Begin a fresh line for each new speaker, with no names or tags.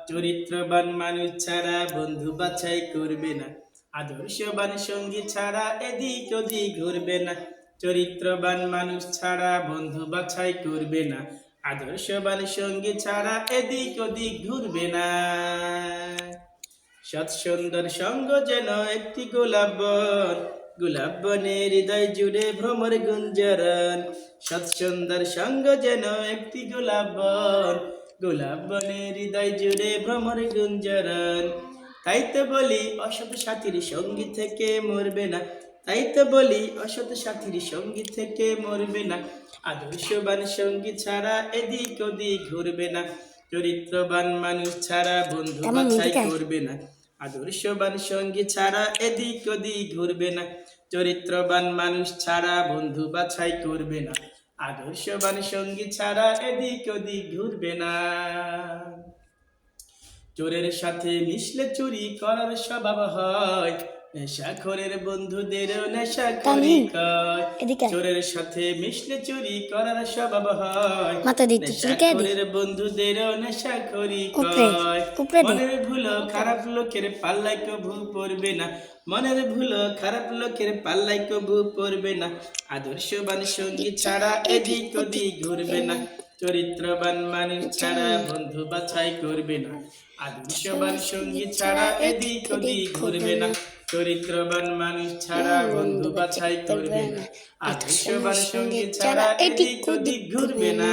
চরিত্রবান মানুষ ছাড়া বন্ধু বাছাই করবে না, আদর্শবান সঙ্গী ছাড়া এদিক ওদিক ঘুরবে না। চরিত্রবান মানুষ ছাড়া বন্ধু বাছাই করবে না, আদর্শবান সঙ্গী ছাড়া এদিক ওদিক ঘুরবে না। সৎ সুন্দর সঙ্গ যেন একটি গোলাপ বন, গোলাপ বনে হৃদয় জুড়ে ভ্রমর গুঞ্জরণ। সৎ সুন্দর সঙ্গ যেন একটি গোলাপ বন, গোলাপ বনে হৃদয় জুড়ে ভ্রমর গুঞ্জরণ। তাই তো বলি অসৎ সাথীর সঙ্গী থেকে মরবে না, তাই তো বলি অসৎ সাথীর সঙ্গী থেকে মরবে না। আদর্শবান সঙ্গী ছাড়া এদিক ওদিক ঘুরবে না, চরিত্রবান মানুষ ছাড়া বন্ধু বাছাই করবে না। আদর্শবান সঙ্গী ছাড়া এদিক ওদিক ঘুরবে না, চরিত্রবান মানুষ ছাড়া বন্ধু বাছাই করবে না। আদর্শবান সঙ্গী ছাড়া এদিক ওদিক ঘুরবে না। চোরের সাথে মিশলে চুরি করার স্বভাব হয়, নেশাখোরের বন্ধুদেরও নেশাখোরি কয়। চোরের সাথে মিশলে চুরি করার স্বভাব হয়, নেশাখোরের বন্ধুদেরও নেশাখোরি কয়। মনের ভুলো খারাপ লোকের পাল্লায় কভু পড়বে না, মনের ভুলো খারাপ লোকের পাল্লায় কভু পড়বে না। আদর্শবান সঙ্গী ছাড়া এদিক ওদিক ঘুরবে না, চরিত্রবান মানুষ ছাড়া বন্ধু বাছাই করবে না। আদর্শবান সঙ্গী ছাড়া এদিক ওদিক ঘুরবে না, চরিত্রবান মানুষ ছাড়া বন্ধু বাছাই করবে না। আদর্শবান সঙ্গী ছাড়া এদিক ওদিক ঘুরবে না।